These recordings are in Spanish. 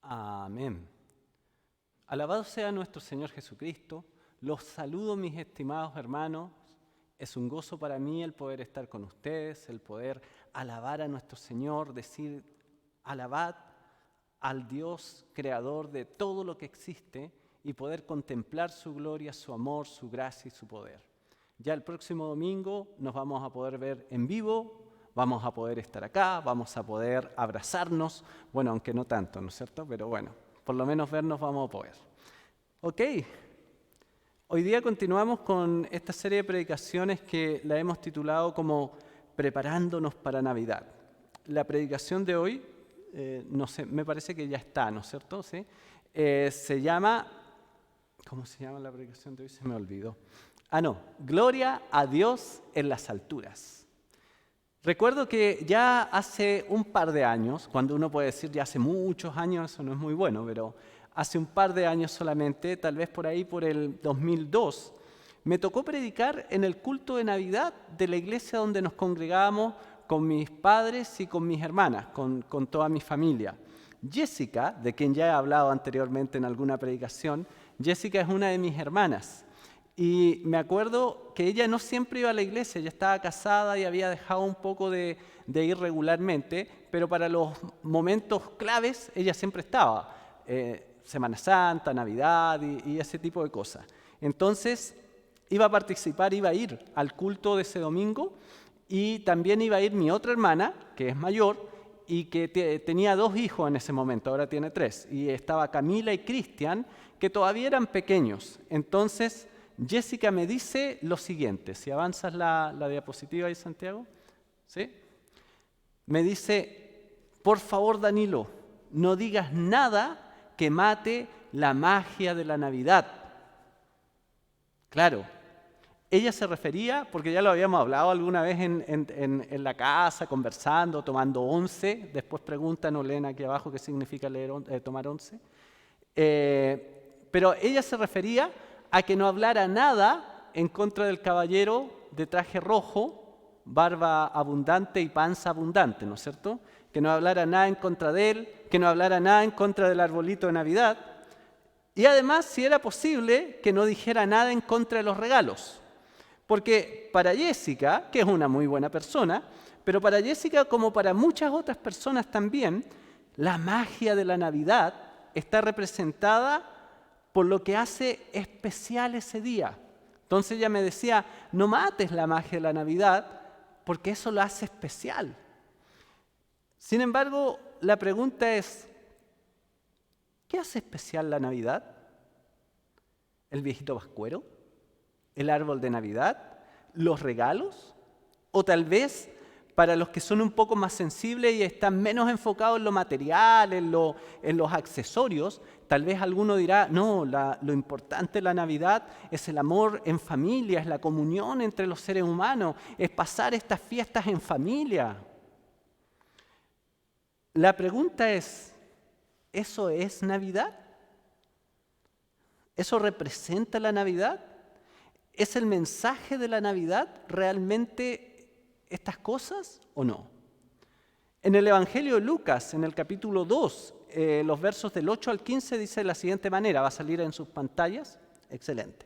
Amén. Alabado sea nuestro Señor Jesucristo. Los saludo, mis estimados hermanos. Es un gozo para mí el poder estar con ustedes, el poder alabar a nuestro Señor, decir, alabad al Dios creador de todo lo que existe y poder contemplar su gloria, su amor, su gracia y su poder. Ya el próximo domingo nos vamos a poder ver en vivo, vamos a poder estar acá, vamos a poder abrazarnos, bueno, aunque no tanto, ¿no es cierto? Pero bueno, por lo menos vernos vamos a poder. Ok, hoy día continuamos con esta serie de predicaciones que la hemos titulado como Preparándonos para Navidad. La predicación de hoy, no sé, me parece que ya está, ¿no es cierto? ¿Sí? Se llama, ¿cómo se llama la predicación de hoy? Se me olvidó. Gloria a Dios en las alturas. Recuerdo que ya hace un par de años, cuando uno puede decir ya hace muchos años, eso no es muy bueno, pero hace un par de años solamente, tal vez por ahí por el 2002, me tocó predicar en el culto de Navidad de la iglesia donde nos congregábamos con mis padres y con mis hermanas, con toda mi familia. Jessica, de quien ya he hablado anteriormente en alguna predicación, Jessica es una de mis hermanas. Y me acuerdo que ella no siempre iba a la iglesia, ella estaba casada y había dejado un poco de ir regularmente, pero para los momentos claves ella siempre estaba, Semana Santa, Navidad y ese tipo de cosas. Entonces iba a participar, iba a ir al culto de ese domingo y también iba a ir mi otra hermana, que es mayor y que tenía 2 hijos en ese momento, ahora tiene 3, y estaba Camila y Cristian, que todavía eran pequeños. Entonces Jessica me dice lo siguiente, si avanzas la diapositiva ahí, Santiago, ¿sí? Me dice, por favor, Danilo, no digas nada que mate la magia de la Navidad. Claro, ella se refería, porque ya lo habíamos hablado alguna vez en la casa, conversando, tomando once, después preguntan o leen aquí abajo qué significa tomar once, pero ella se refería a que no hablara nada en contra del caballero de traje rojo, barba abundante y panza abundante, ¿no es cierto? Que no hablara nada en contra de él, que no hablara nada en contra del arbolito de Navidad, y además, si era posible, que no dijera nada en contra de los regalos. Porque para Jessica, que es una muy buena persona, pero para Jessica, como para muchas otras personas también, la magia de la Navidad está representada por lo que hace especial ese día. Entonces ella me decía, no mates la magia de la Navidad, porque eso lo hace especial. Sin embargo, la pregunta es, ¿qué hace especial la Navidad? ¿El viejito pascuero? ¿El árbol de Navidad? ¿Los regalos? ¿O tal vez, para los que son un poco más sensibles y están menos enfocados en lo material, en los accesorios, tal vez alguno dirá, no, lo importante de la Navidad es el amor en familia, es la comunión entre los seres humanos, es pasar estas fiestas en familia. La pregunta es, ¿eso es Navidad? ¿Eso representa la Navidad? ¿Es el mensaje de la Navidad realmente estas cosas o no? En el Evangelio de Lucas, en el capítulo 2, los versos del 8 al 15 dice de la siguiente manera, va a salir en sus pantallas, excelente.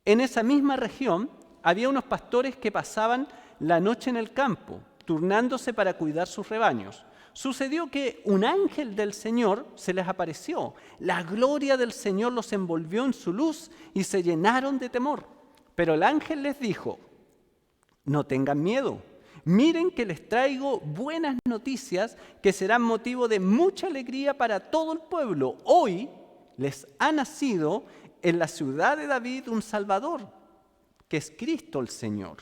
En esa misma región había unos pastores que pasaban la noche en el campo, turnándose para cuidar sus rebaños. Sucedió que un ángel del Señor se les apareció. La gloria del Señor los envolvió en su luz y se llenaron de temor. Pero el ángel les dijo, no tengan miedo. Miren que les traigo buenas noticias que serán motivo de mucha alegría para todo el pueblo. Hoy les ha nacido en la ciudad de David un Salvador, que es Cristo el Señor.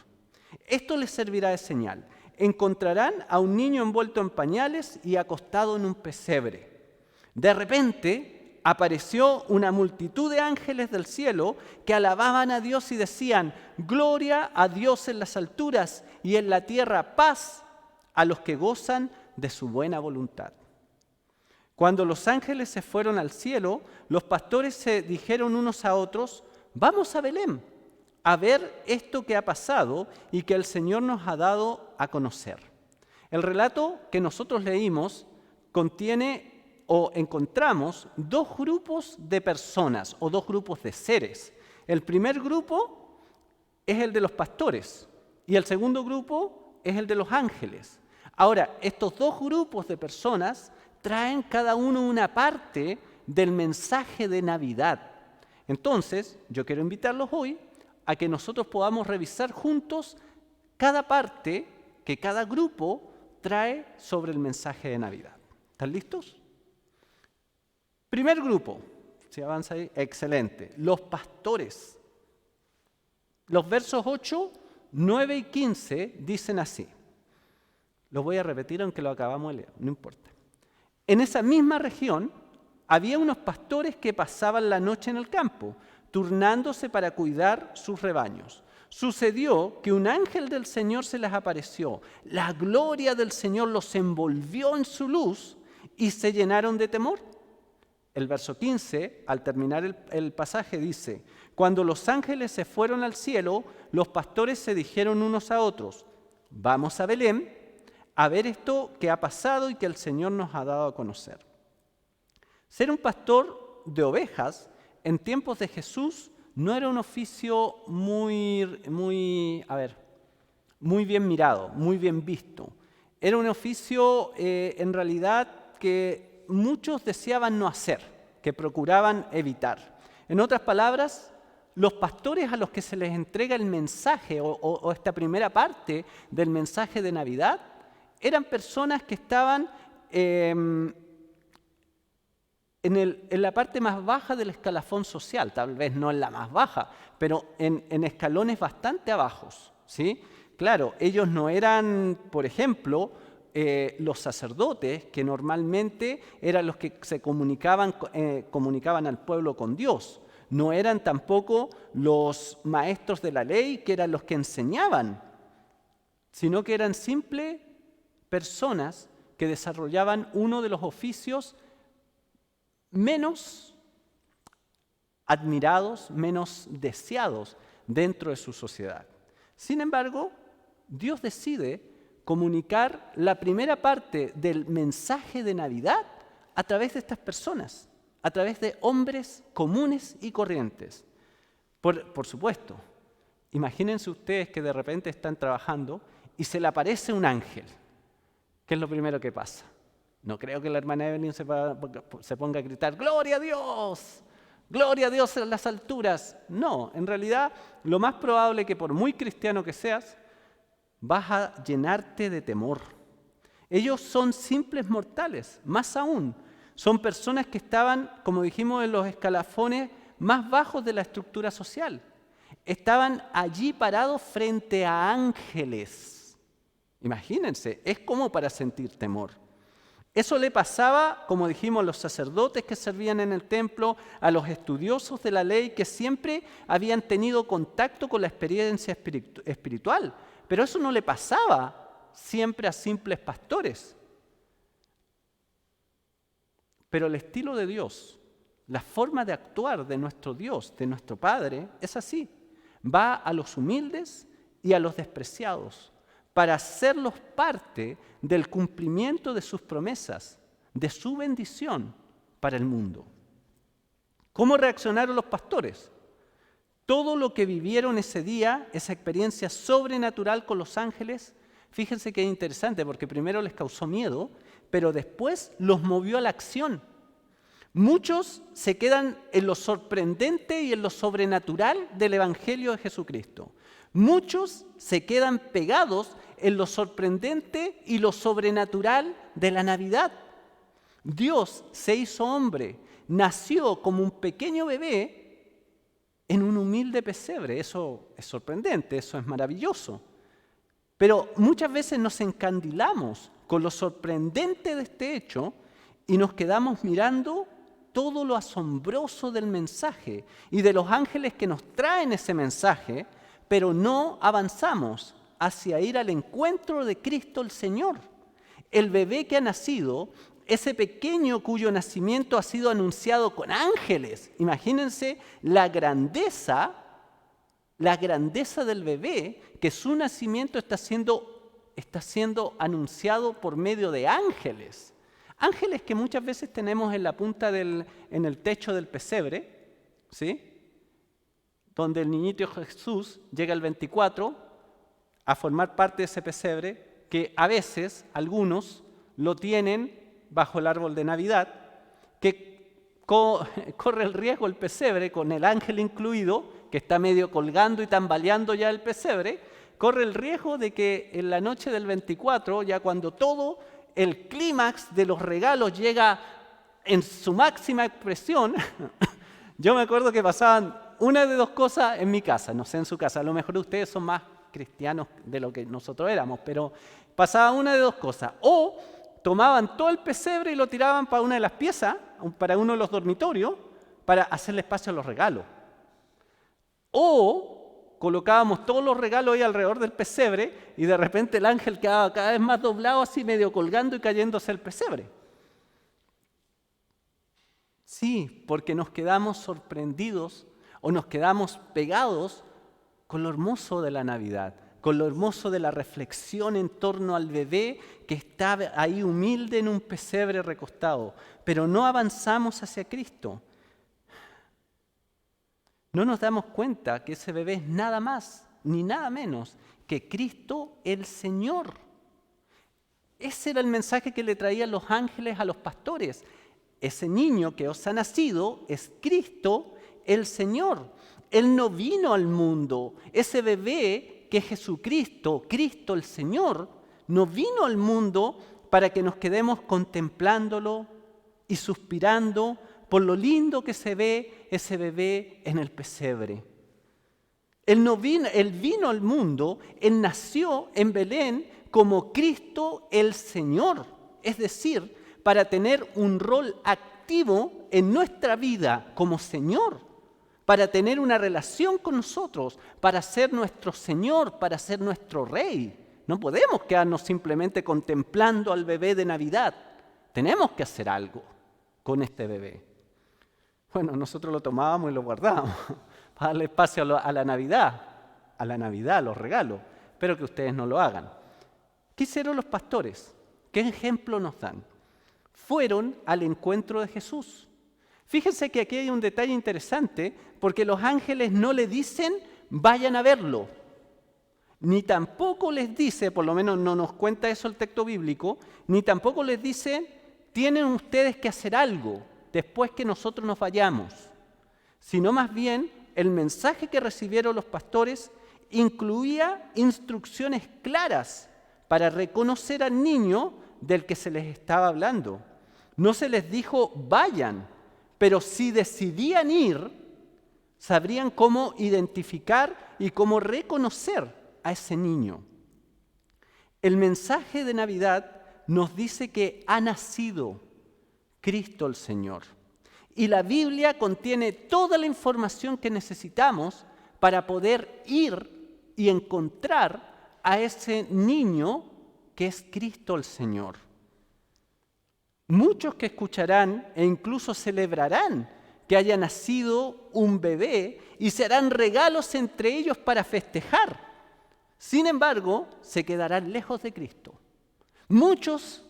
Esto les servirá de señal. Encontrarán a un niño envuelto en pañales y acostado en un pesebre. De repente apareció una multitud de ángeles del cielo que alababan a Dios y decían, gloria a Dios en las alturas y en la tierra paz a los que gozan de su buena voluntad. Cuando los ángeles se fueron al cielo, los pastores se dijeron unos a otros, vamos a Belén a ver esto que ha pasado y que el Señor nos ha dado a conocer. El relato que nosotros leímos contiene o encontramos dos grupos de personas o dos grupos de seres. El primer grupo es el de los pastores y el segundo grupo es el de los ángeles. Ahora, estos dos grupos de personas traen cada uno una parte del mensaje de Navidad. Entonces, yo quiero invitarlos hoy a que nosotros podamos revisar juntos cada parte que cada grupo trae sobre el mensaje de Navidad. ¿Están listos? Primer grupo, si avanza ahí, excelente. Los pastores. Los versos 8, 9 y 15 dicen así. Los voy a repetir aunque lo acabamos de leer, no importa. En esa misma región había unos pastores que pasaban la noche en el campo, turnándose para cuidar sus rebaños. Sucedió que un ángel del Señor se les apareció. La gloria del Señor los envolvió en su luz y se llenaron de temor. El verso 15, al terminar el pasaje, dice: cuando los ángeles se fueron al cielo, los pastores se dijeron unos a otros: vamos a Belén a ver esto que ha pasado y que el Señor nos ha dado a conocer. Ser un pastor de ovejas en tiempos de Jesús no era un oficio muy bien mirado, muy bien visto. Era un oficio en realidad que muchos deseaban no hacer, que procuraban evitar. En otras palabras, los pastores a los que se les entrega el mensaje o esta primera parte del mensaje de Navidad eran personas que estaban en la parte más baja del escalafón social, tal vez no en la más baja, pero en escalones bastante abajos, ¿sí? Claro, ellos no eran, por ejemplo, los sacerdotes, que normalmente eran los que se comunicaban al pueblo con Dios. No eran tampoco los maestros de la ley, que eran los que enseñaban, sino que eran simples personas que desarrollaban uno de los oficios menos admirados, menos deseados dentro de su sociedad. Sin embargo, Dios decide comunicar la primera parte del mensaje de Navidad a través de estas personas, a través de hombres comunes y corrientes. Por supuesto, imagínense ustedes que de repente están trabajando y se le aparece un ángel. ¿Qué es lo primero que pasa? No creo que la hermana Evelyn se ponga a gritar ¡Gloria a Dios! ¡Gloria a Dios en las alturas! No, en realidad lo más probable es que por muy cristiano que seas, vas a llenarte de temor. Ellos son simples mortales, más aún, son personas que estaban, como dijimos, en los escalafones más bajos de la estructura social. Estaban allí parados frente a ángeles. Imagínense, es como para sentir temor. Eso le pasaba, como dijimos, a los sacerdotes que servían en el templo, a los estudiosos de la ley que siempre habían tenido contacto con la experiencia espiritual. Pero eso no le pasaba siempre a simples pastores. Pero el estilo de Dios, la forma de actuar de nuestro Dios, de nuestro Padre, es así. Va a los humildes y a los despreciados, para hacerlos parte del cumplimiento de sus promesas, de su bendición para el mundo. ¿Cómo reaccionaron los pastores? Todo lo que vivieron ese día, esa experiencia sobrenatural con los ángeles, fíjense que es interesante porque primero les causó miedo, pero después los movió a la acción. Muchos se quedan en lo sorprendente y en lo sobrenatural del Evangelio de Jesucristo. Muchos se quedan pegados en lo sorprendente y lo sobrenatural de la Navidad. Dios se hizo hombre, nació como un pequeño bebé en un humilde pesebre. Eso es sorprendente, eso es maravilloso. Pero muchas veces nos encandilamos con lo sorprendente de este hecho y nos quedamos mirando todo lo asombroso del mensaje y de los ángeles que nos traen ese mensaje, pero no avanzamos hacia ir al encuentro de Cristo el Señor. El bebé que ha nacido, ese pequeño cuyo nacimiento ha sido anunciado con ángeles. Imagínense la grandeza del bebé, que su nacimiento está siendo anunciado por medio de ángeles. Ángeles que muchas veces tenemos en la punta en el techo del pesebre, ¿sí? Donde el niñito Jesús llega el 24 a formar parte de ese pesebre, que a veces algunos lo tienen bajo el árbol de Navidad, que corre el riesgo el pesebre, con el ángel incluido, que está medio colgando y tambaleando ya el pesebre, corre el riesgo de que en la noche del 24, ya cuando todo el clímax de los regalos llega en su máxima expresión, yo me acuerdo que pasaban una de dos cosas en mi casa, no sé en su casa, a lo mejor ustedes son más cristianos de lo que nosotros éramos, pero pasaba una de dos cosas: o tomaban todo el pesebre y lo tiraban para una de las piezas, para uno de los dormitorios, para hacerle espacio a los regalos, o colocábamos todos los regalos ahí alrededor del pesebre y de repente el ángel quedaba cada vez más doblado, así medio colgando y cayéndose el pesebre. Sí, porque nos quedamos sorprendidos o nos quedamos pegados con lo hermoso de la Navidad, con lo hermoso de la reflexión en torno al bebé que está ahí humilde en un pesebre recostado, pero no avanzamos hacia Cristo. No nos damos cuenta que ese bebé es nada más ni nada menos que Cristo el Señor. Ese era el mensaje que le traían los ángeles a los pastores. Ese niño que os ha nacido es Cristo el Señor. Él no vino al mundo. Ese bebé que es Jesucristo, Cristo el Señor, no vino al mundo para que nos quedemos contemplándolo y suspirando por lo lindo que se ve ese bebé en el pesebre. Él vino al mundo, Él nació en Belén como Cristo el Señor, es decir, para tener un rol activo en nuestra vida como Señor, para tener una relación con nosotros, para ser nuestro Señor, para ser nuestro Rey. No podemos quedarnos simplemente contemplando al bebé de Navidad. Tenemos que hacer algo con este bebé. Bueno, nosotros lo tomábamos y lo guardábamos para darle espacio a la Navidad, a los regalos. Espero que ustedes no lo hagan. ¿Qué hicieron los pastores? ¿Qué ejemplo nos dan? Fueron al encuentro de Jesús. Fíjense que aquí hay un detalle interesante, porque los ángeles no le dicen vayan a verlo, ni tampoco les dice, por lo menos no nos cuenta eso el texto bíblico, ni tampoco les dice tienen ustedes que hacer algo después que nosotros nos vayamos, sino más bien el mensaje que recibieron los pastores incluía instrucciones claras para reconocer al niño del que se les estaba hablando. No se les dijo vayan, pero si decidían ir, sabrían cómo identificar y cómo reconocer a ese niño. El mensaje de Navidad nos dice que ha nacido Cristo el Señor. Y la Biblia contiene toda la información que necesitamos para poder ir y encontrar a ese niño que es Cristo el Señor. Muchos que escucharán e incluso celebrarán que haya nacido un bebé y se harán regalos entre ellos para festejar. Sin embargo, se quedarán lejos de Cristo. Muchos,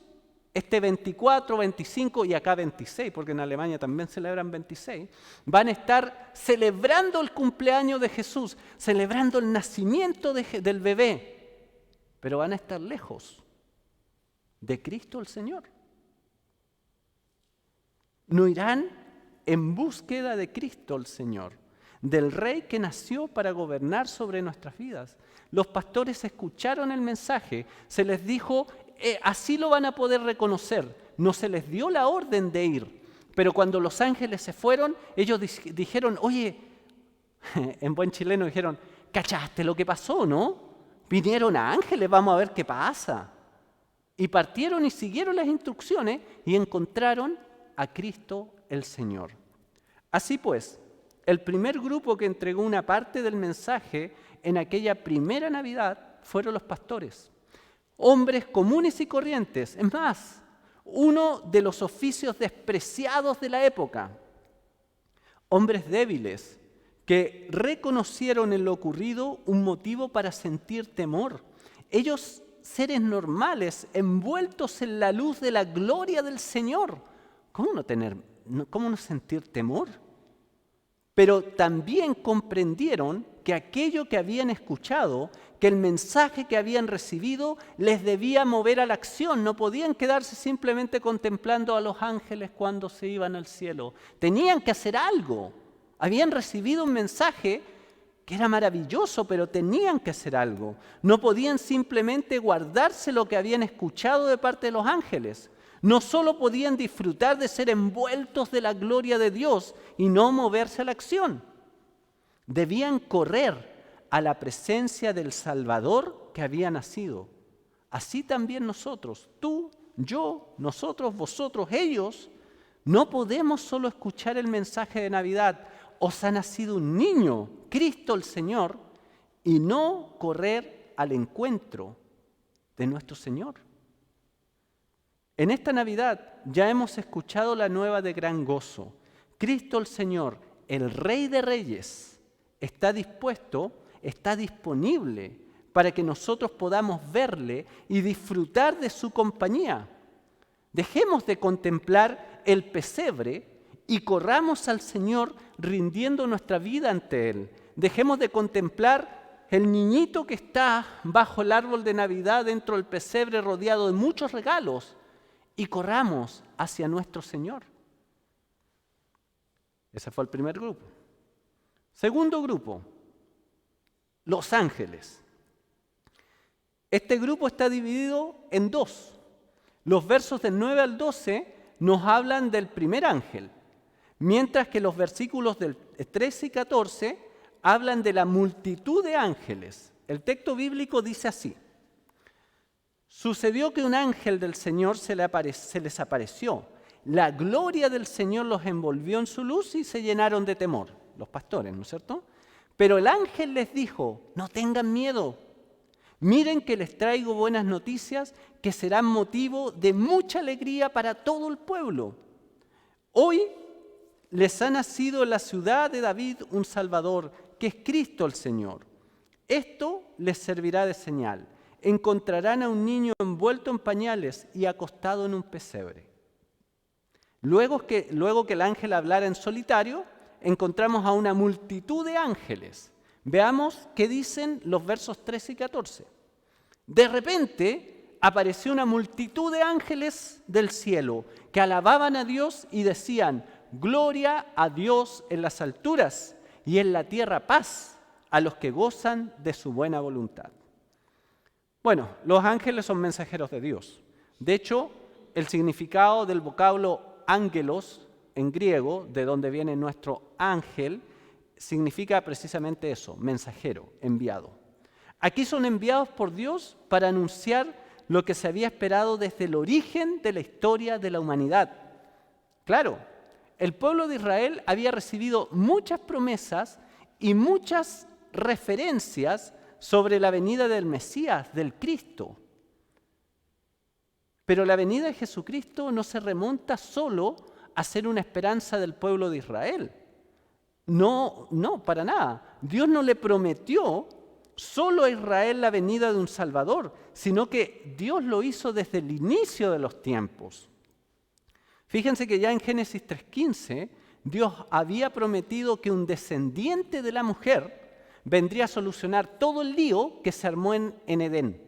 este 24, 25 y acá 26, porque en Alemania también celebran 26, van a estar celebrando el cumpleaños de Jesús, celebrando el nacimiento del bebé, pero van a estar lejos de Cristo el Señor. No irán en búsqueda de Cristo el Señor, del Rey que nació para gobernar sobre nuestras vidas. Los pastores escucharon el mensaje, se les dijo, así lo van a poder reconocer. No se les dio la orden de ir, pero cuando los ángeles se fueron, ellos dijeron, oye, en buen chileno dijeron, ¿cachaste lo que pasó, no? Vinieron ángeles, vamos a ver qué pasa. Y partieron y siguieron las instrucciones y encontraron a Cristo el Señor. Así pues, el primer grupo que entregó una parte del mensaje en aquella primera Navidad fueron los pastores. Hombres comunes y corrientes, es más, uno de los oficios despreciados de la época. Hombres débiles que reconocieron en lo ocurrido un motivo para sentir temor. Ellos seres normales, envueltos en la luz de la gloria del Señor. ¿Cómo no sentir temor? Pero también comprendieron que aquello que habían escuchado, que el mensaje que habían recibido, les debía mover a la acción. No podían quedarse simplemente contemplando a los ángeles cuando se iban al cielo. Tenían que hacer algo. Habían recibido un mensaje que era maravilloso, pero tenían que hacer algo. No podían simplemente guardarse lo que habían escuchado de parte de los ángeles. No solo podían disfrutar de ser envueltos de la gloria de Dios y no moverse a la acción. Debían correr a la presencia del Salvador que había nacido. Así también nosotros, tú, yo, nosotros, vosotros, ellos, no podemos solo escuchar el mensaje de Navidad. Os ha nacido un niño, Cristo el Señor, y no correr al encuentro de nuestro Señor. En esta Navidad ya hemos escuchado la nueva de gran gozo. Cristo el Señor, el Rey de Reyes, está dispuesto, está disponible para que nosotros podamos verle y disfrutar de su compañía. Dejemos de contemplar el pesebre y corramos al Señor rindiendo nuestra vida ante Él. Dejemos de contemplar el niñito que está bajo el árbol de Navidad dentro del pesebre rodeado de muchos regalos y corramos hacia nuestro Señor. Ese fue el primer grupo. Segundo grupo, los ángeles. Este grupo está dividido en dos. Los versos del 9 al 12 nos hablan del primer ángel, mientras que los versículos del 13 y 14 hablan de la multitud de ángeles. El texto bíblico dice así: sucedió que un ángel del Señor se les apareció. La gloria del Señor los envolvió en su luz y se llenaron de temor. Los pastores, ¿no es cierto? Pero el ángel les dijo: no tengan miedo. Miren que les traigo buenas noticias que serán motivo de mucha alegría para todo el pueblo. Hoy les ha nacido en la ciudad de David un Salvador, que es Cristo el Señor. Esto les servirá de señal. Encontrarán a un niño envuelto en pañales y acostado en un pesebre. Luego que el ángel hablara en solitario, encontramos a una multitud de ángeles. Veamos qué dicen los versos 13 y 14. De repente apareció una multitud de ángeles del cielo que alababan a Dios y decían: gloria a Dios en las alturas y en la tierra paz a los que gozan de su buena voluntad. Bueno, los ángeles son mensajeros de Dios. De hecho, el significado del vocablo ángelos en griego, de donde viene nuestro ángel, significa precisamente eso: mensajero, enviado. Aquí son enviados por Dios para anunciar lo que se había esperado desde el origen de la historia de la humanidad. Claro, el pueblo de Israel había recibido muchas promesas y muchas referencias sobre la venida del Mesías, del Cristo. Pero la venida de Jesucristo no se remonta solo a ser una esperanza del pueblo de Israel. No, para nada. Dios no le prometió solo a Israel la venida de un Salvador, sino que Dios lo hizo desde el inicio de los tiempos. Fíjense que ya en Génesis 3:15, Dios había prometido que un descendiente de la mujer vendría a solucionar todo el lío que se armó en Edén.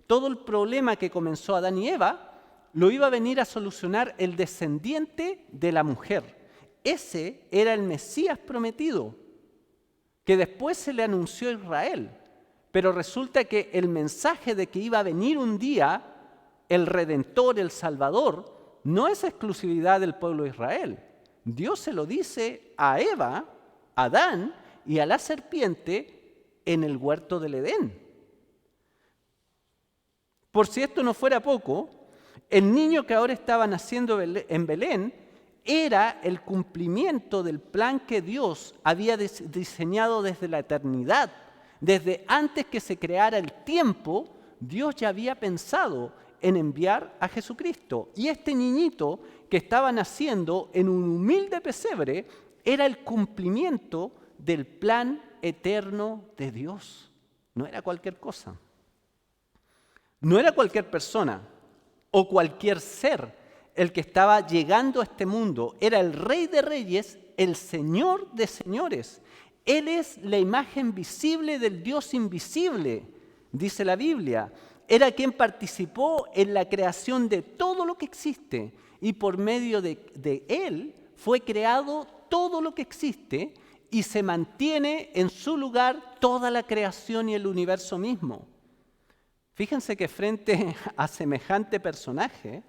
Todo el problema que comenzó Adán y Eva lo iba a venir a solucionar el descendiente de la mujer. Ese era el Mesías prometido, que después se le anunció a Israel. Pero resulta que el mensaje de que iba a venir un día el Redentor, el Salvador, no es exclusividad del pueblo de Israel. Dios se lo dice a Eva, a Adán y a la serpiente en el huerto del Edén. Por si esto no fuera poco, el niño que ahora estaba naciendo en Belén era el cumplimiento del plan que Dios había diseñado desde la eternidad. Desde antes que se creara el tiempo, Dios ya había pensado en enviar a Jesucristo. Y este niñito que estaba naciendo en un humilde pesebre era el cumplimiento del plan eterno de Dios. No era cualquier cosa. No era cualquier persona o cualquier ser el que estaba llegando a este mundo. Era el Rey de Reyes, el Señor de Señores. Él es la imagen visible del Dios invisible, dice la Biblia. Era quien participó en la creación de todo lo que existe y por medio de Él fue creado todo lo que existe y se mantiene en su lugar toda la creación y el universo mismo. Fíjense que frente a semejante personaje,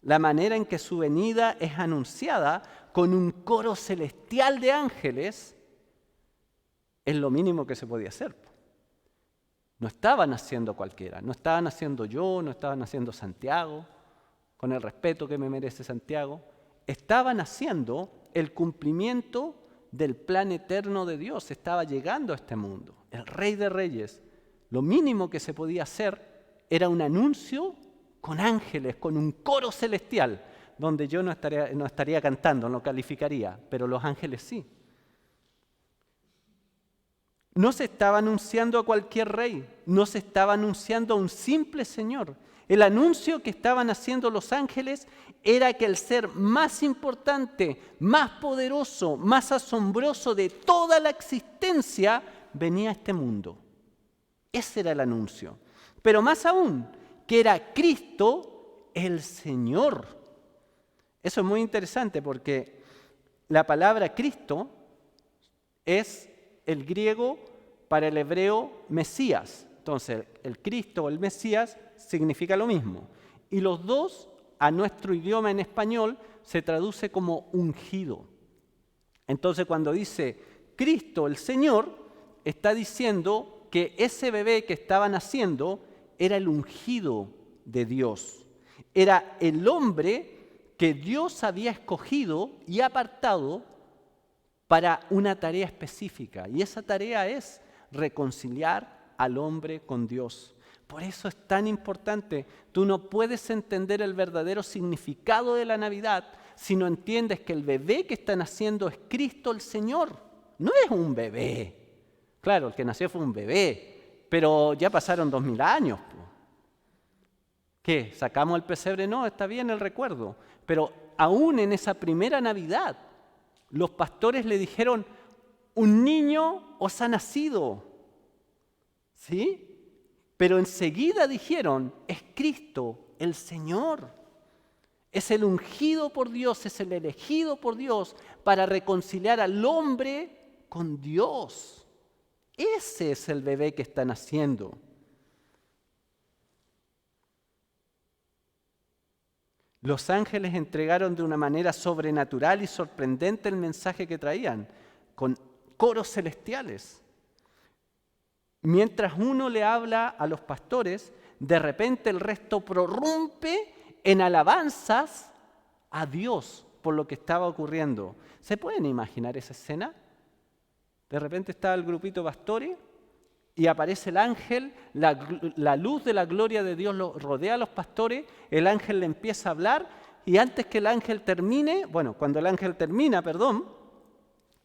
la manera en que su venida es anunciada con un coro celestial de ángeles es lo mínimo que se podía hacer. No estaba naciendo cualquiera, no estaba naciendo yo, no estaba naciendo Santiago, con el respeto que me merece Santiago, estaba naciendo el cumplimiento del plan eterno de Dios, estaba llegando a este mundo, el Rey de Reyes. Lo mínimo que se podía hacer era un anuncio con ángeles, con un coro celestial, donde yo no estaría cantando, no calificaría, pero los ángeles sí. No se estaba anunciando a cualquier rey, no se estaba anunciando a un simple señor. El anuncio que estaban haciendo los ángeles era que el ser más importante, más poderoso, más asombroso de toda la existencia venía a este mundo. Ese era el anuncio. Pero más aún, que era Cristo el Señor. Eso es muy interesante porque la palabra Cristo es el griego para el hebreo Mesías. Entonces, el Cristo o el Mesías significa lo mismo. Y los dos, a nuestro idioma en español, se traduce como ungido. Entonces, cuando dice Cristo el Señor, está diciendo que ese bebé que estaba naciendo era el ungido de Dios. Era el hombre que Dios había escogido y apartado para una tarea específica. Y esa tarea es reconciliar al hombre con Dios. Por eso es tan importante. Tú no puedes entender el verdadero significado de la Navidad si no entiendes que el bebé que está naciendo es Cristo el Señor. No es un bebé. Claro, el que nació fue un bebé, pero ya pasaron 2000 años. ¿Qué? ¿Sacamos el pesebre? No, está bien el recuerdo. Pero aún en esa primera Navidad, los pastores le dijeron, un niño os ha nacido. ¿Sí? Pero enseguida dijeron, es Cristo, el Señor. Es el ungido por Dios, es el elegido por Dios para reconciliar al hombre con Dios. Ese es el bebé que está naciendo. Los ángeles entregaron de una manera sobrenatural y sorprendente el mensaje que traían, con coros celestiales. Mientras uno le habla a los pastores, de repente el resto prorrumpe en alabanzas a Dios por lo que estaba ocurriendo. ¿Se pueden imaginar esa escena? De repente está el grupito pastores y aparece el ángel, la luz de la gloria de Dios lo rodea a los pastores, el ángel le empieza a hablar y antes que el ángel termine, cuando el ángel termina,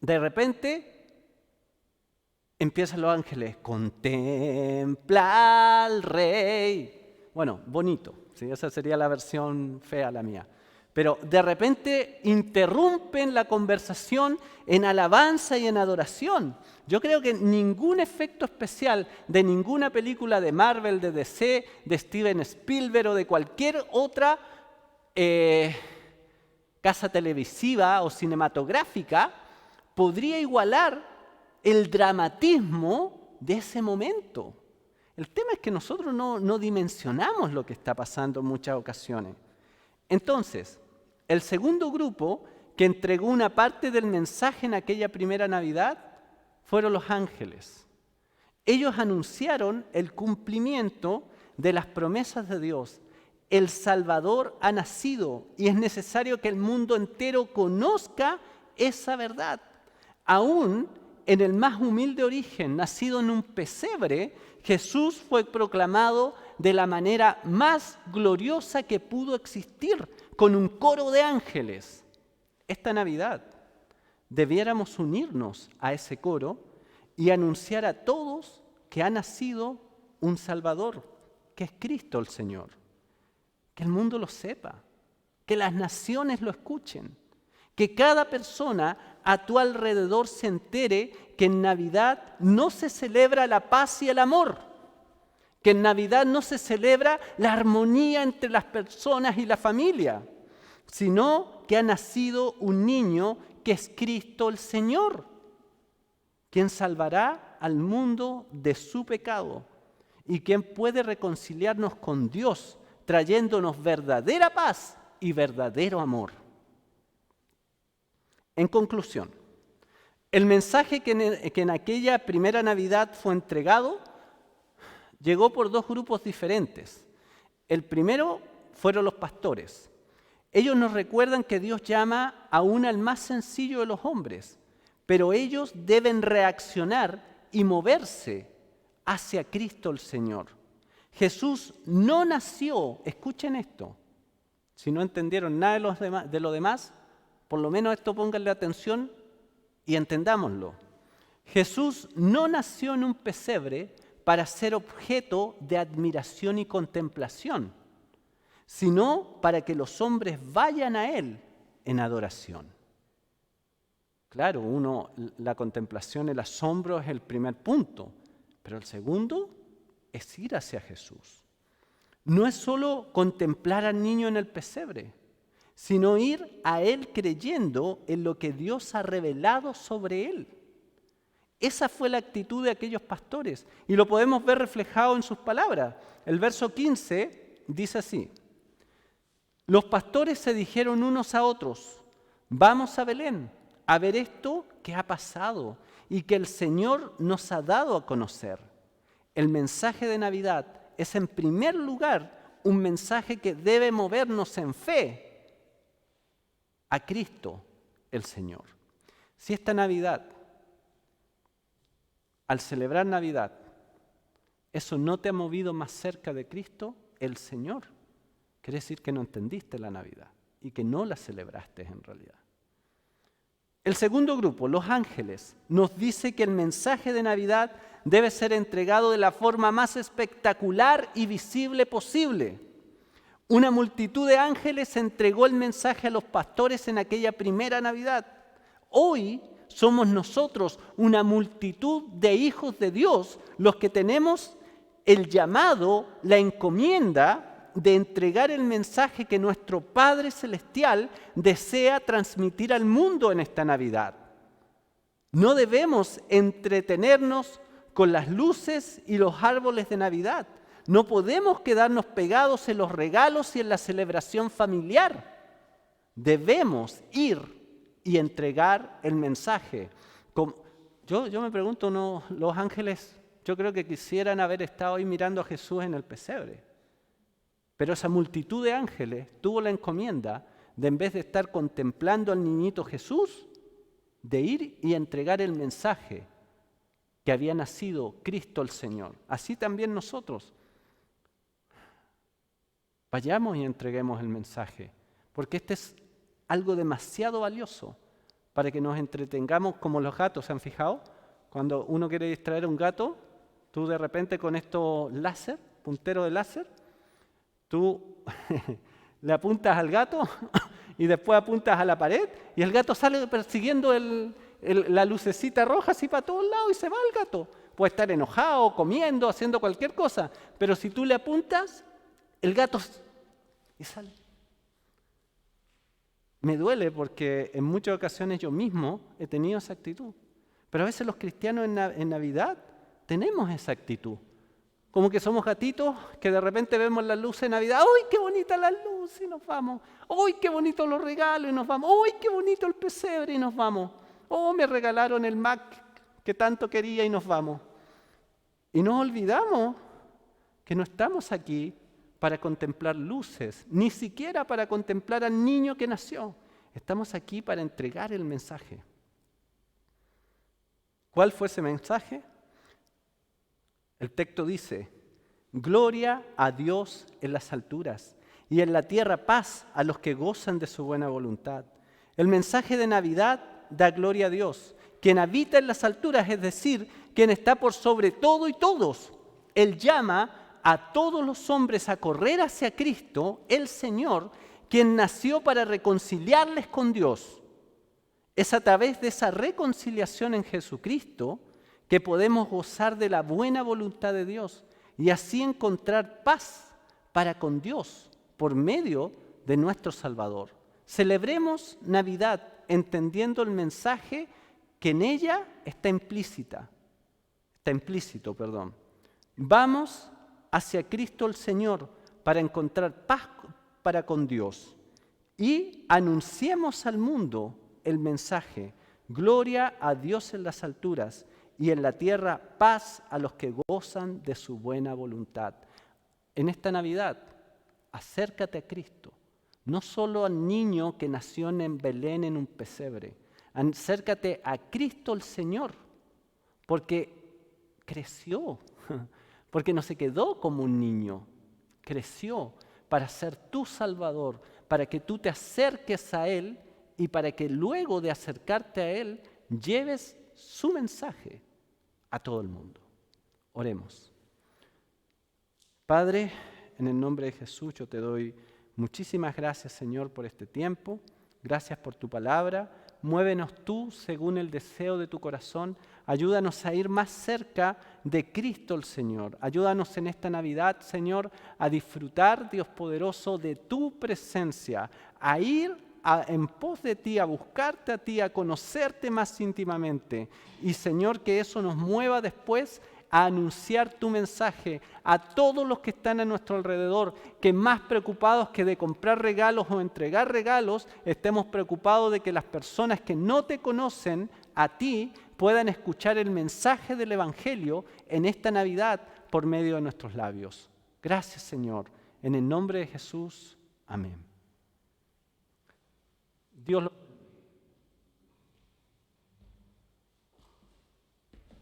de repente empiezan los ángeles, contempla al rey. Bonito, ¿sí? Esa sería la versión fea, la mía. Pero de repente interrumpen la conversación en alabanza y en adoración. Yo creo que ningún efecto especial de ninguna película de Marvel, de DC, de Steven Spielberg o de cualquier otra casa televisiva o cinematográfica podría igualar el dramatismo de ese momento. El tema es que nosotros no dimensionamos lo que está pasando en muchas ocasiones. Entonces, el segundo grupo que entregó una parte del mensaje en aquella primera Navidad fueron los ángeles. Ellos anunciaron el cumplimiento de las promesas de Dios. El Salvador ha nacido y es necesario que el mundo entero conozca esa verdad. Aún en el más humilde origen, nacido en un pesebre, Jesús fue proclamado de la manera más gloriosa que pudo existir, con un coro de ángeles. Esta Navidad debiéramos unirnos a ese coro y anunciar a todos que ha nacido un Salvador, que es Cristo el Señor. Que el mundo lo sepa, que las naciones lo escuchen, que cada persona a tu alrededor se entere que en Navidad no se celebra la paz y el amor, que en Navidad no se celebra la armonía entre las personas y la familia, sino que ha nacido un niño que es Cristo el Señor, quien salvará al mundo de su pecado y quien puede reconciliarnos con Dios, trayéndonos verdadera paz y verdadero amor. En conclusión, el mensaje que en aquella primera Navidad fue entregado llegó por dos grupos diferentes. El primero fueron los pastores. Ellos nos recuerdan que Dios llama aún al más sencillo de los hombres, pero ellos deben reaccionar y moverse hacia Cristo el Señor. Jesús no nació, escuchen esto, si no entendieron nada de lo demás, por lo menos esto pónganle atención y entendámoslo. Jesús no nació en un pesebre para ser objeto de admiración y contemplación, sino para que los hombres vayan a Él en adoración. Claro, la contemplación, el asombro es el primer punto, pero el segundo es ir hacia Jesús. No es solo contemplar al niño en el pesebre, sino ir a Él creyendo en lo que Dios ha revelado sobre Él. Esa fue la actitud de aquellos pastores y lo podemos ver reflejado en sus palabras. El verso 15 dice así: los pastores se dijeron unos a otros, vamos a Belén a ver esto que ha pasado y que el Señor nos ha dado a conocer. El mensaje de Navidad es en primer lugar un mensaje que debe movernos en fe a Cristo el Señor. Si esta Navidad, al celebrar Navidad, eso no te ha movido más cerca de Cristo el Señor, quiere decir que no entendiste la Navidad y que no la celebraste en realidad. El segundo grupo, los ángeles, nos dice que el mensaje de Navidad debe ser entregado de la forma más espectacular y visible posible. Una multitud de ángeles entregó el mensaje a los pastores en aquella primera Navidad. Hoy somos nosotros, una multitud de hijos de Dios, los que tenemos el llamado, la encomienda de entregar el mensaje que nuestro Padre Celestial desea transmitir al mundo en esta Navidad. No debemos entretenernos con las luces y los árboles de Navidad. No podemos quedarnos pegados en los regalos y en la celebración familiar. Debemos ir y entregar el mensaje. Yo me pregunto, ¿no? Los ángeles, yo creo que quisieran haber estado ahí mirando a Jesús en el pesebre. Pero esa multitud de ángeles tuvo la encomienda de, en vez de estar contemplando al niñito Jesús, de ir y entregar el mensaje que había nacido Cristo el Señor. Así también nosotros. Vayamos y entreguemos el mensaje, porque este es algo demasiado valioso para que nos entretengamos como los gatos. ¿Se han fijado? Cuando uno quiere distraer a un gato, tú de repente con estos láser, puntero de láser, tú le apuntas al gato y después apuntas a la pared y el gato sale persiguiendo la lucecita roja así para todos lados y se va el gato. Puede estar enojado, comiendo, haciendo cualquier cosa, pero si tú le apuntas, el gato y sale. Me duele porque en muchas ocasiones yo mismo he tenido esa actitud, pero a veces los cristianos en Navidad tenemos esa actitud. Como que somos gatitos que de repente vemos las luces de Navidad. ¡Uy, qué bonita la luz! Y nos vamos. ¡Uy, qué bonito los regalos! Y nos vamos. ¡Uy, qué bonito el pesebre! Y nos vamos. ¡Oh, me regalaron el Mac que tanto quería! Y nos vamos. Y nos olvidamos que no estamos aquí para contemplar luces, ni siquiera para contemplar al niño que nació. Estamos aquí para entregar el mensaje. ¿Cuál fue ese mensaje? El texto dice: gloria a Dios en las alturas y en la tierra paz a los que gozan de su buena voluntad. El mensaje de Navidad da gloria a Dios, quien habita en las alturas, es decir, quien está por sobre todo y todos. Él llama a todos los hombres a correr hacia Cristo, el Señor, quien nació para reconciliarles con Dios. Es a través de esa reconciliación en Jesucristo que podemos gozar de la buena voluntad de Dios y así encontrar paz para con Dios por medio de nuestro Salvador. Celebremos Navidad entendiendo el mensaje que en ella está implícito. Vamos hacia Cristo el Señor para encontrar paz para con Dios y anunciemos al mundo el mensaje: gloria a Dios en las alturas y en la tierra paz a los que gozan de su buena voluntad. En esta Navidad, acércate a Cristo, no solo al niño que nació en Belén en un pesebre. Acércate a Cristo el Señor, porque creció, porque no se quedó como un niño, creció para ser tu Salvador, para que tú te acerques a Él y para que luego de acercarte a Él lleves su mensaje a todo el mundo. Oremos. Padre, en el nombre de Jesús yo te doy muchísimas gracias, Señor, por este tiempo. Gracias por tu palabra. Muévenos tú según el deseo de tu corazón. Ayúdanos a ir más cerca de Cristo el Señor. Ayúdanos en esta Navidad, Señor, a disfrutar, Dios poderoso, de tu presencia, a ir en pos de ti, a buscarte a ti, a conocerte más íntimamente. Y, Señor, que eso nos mueva después a anunciar tu mensaje a todos los que están a nuestro alrededor, que más preocupados que de comprar regalos o entregar regalos, estemos preocupados de que las personas que no te conocen a ti puedan escuchar el mensaje del Evangelio en esta Navidad por medio de nuestros labios. Gracias, Señor. En el nombre de Jesús. Amén. Dios lo